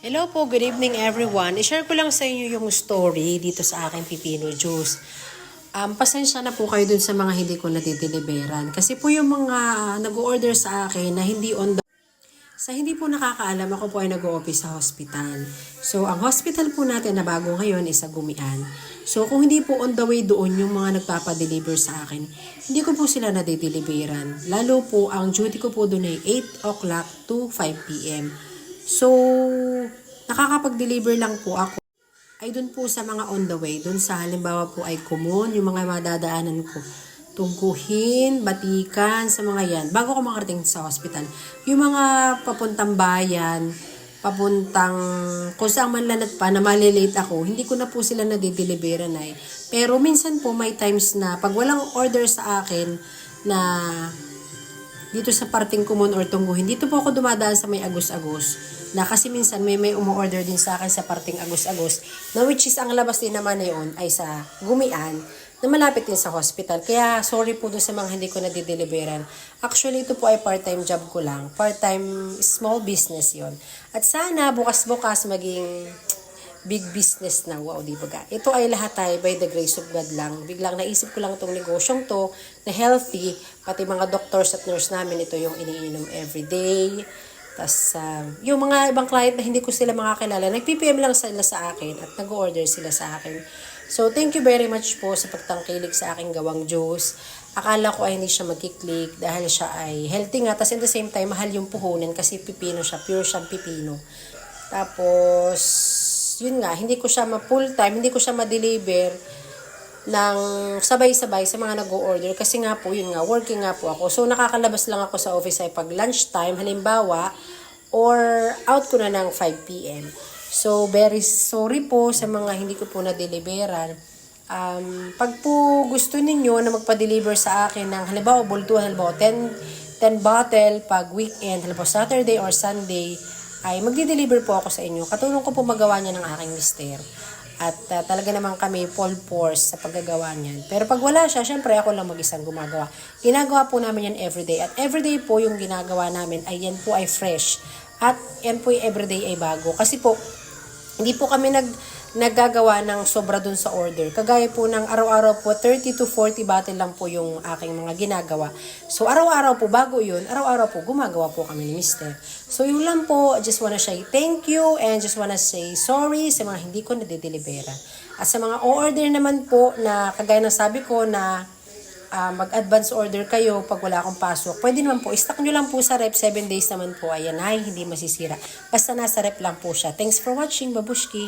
Hello po, good evening everyone. I-share ko lang sa inyo yung story dito sa aking pipino juice. Pasensya na po kayo dun sa mga hindi ko natideliveran. Kasi po yung mga nag-order sa akin na hindi on the... Sa hindi po nakakaalam, ako po ay nag-o-office sa hospital. So, ang hospital po natin na bago ngayon is sa Gumian. So, kung hindi po on the way doon yung mga nagpapadeliver sa akin, hindi ko po sila nadideliveran. Lalo po, ang duty ko po doon ay 8 o'clock to 5 p.m. So, nakakapag-deliver lang po ako ay dun po sa mga on the way. Dun sa halimbawa po ay Kumon, yung mga madadaanan ko. Tungkuhin, Batikan, sa mga yan. Bago ko makarating sa hospital. Yung mga papuntang bayan, papuntang kung saan man lanat pa na malilate ako, hindi ko na po sila nadideliveran ay. Pero minsan po may times na pag walang order sa akin na dito sa parting Kumon or Tungguhin, dito po ako dumadaan sa may Agos-Agos. Na kasi minsan may umu-order din sa akin sa parting Agos-Agos, na which is ang labas din naman na yun ay sa Gumian, na malapit din sa hospital. Kaya sorry po doon sa mga hindi ko nadideliveran. Actually, ito po ay part-time job ko lang. Part-time small business yon. At sana bukas-bukas maging big business na. Wow, di ba? Ito ay lahat ay by the grace of God lang. Biglang naisip ko lang itong negosyong to na healthy. Pati mga doctors at nurse namin, ito yung iniinom everyday. Tapos, yung mga ibang client na hindi ko sila makakilala, nag-PPM lang sila sa akin at nag-order sila sa akin. So, thank you very much po sa pagtangkilik sa aking gawang juice. Akala ko ay hindi siya magkiklik dahil siya ay healthy nga. Tapos, at the same time, mahal yung puhunan kasi pipino siya. Pure siyang pipino. Tapos, yun nga, hindi ko siya ma-full time, hindi ko siya ma-deliver ng sabay-sabay sa mga nag-o-order kasi nga po, yun nga, working nga po ako. So, nakakalabas lang ako sa office ay pag lunchtime, halimbawa, or out ko na ng 5 p.m. So, very sorry po sa mga hindi ko po na-deliveran. Pag po gusto ninyo na magpa-deliver sa akin ng halimbawa, bultuhan, halimbawa 10 bottle pag weekend, halimbawa Saturday or Sunday, ay magdi-deliver po ako sa inyo. Katulong ko po magawa niya ng aking mister. At talaga naman kami full force sa paggagawa niyan. Pero pag wala siya, syempre ako lang mag-isang gumagawa. Ginagawa po namin yan everyday. At everyday po yung ginagawa namin ay yan po ay fresh. At yan po yung everyday ay bago. Kasi po, hindi po kami naggagawa ng sobra dun sa order. Kagaya po ng araw-araw po, 30 to 40 bottle lang po yung aking mga ginagawa. So, araw-araw po, bago yun, araw-araw po, gumagawa po kami ni Mister. So, yun lang po, I just wanna say thank you and just wanna say sorry sa mga hindi ko nadideliveran. At sa mga order naman po na, kagaya ng sabi ko na mag-advance order kayo pag wala akong pasok, pwede naman po, stock nyo lang po sa rep, 7 days naman po, ayan ay, hindi masisira. Basta nasa rep lang po siya. Thanks for watching, babushki!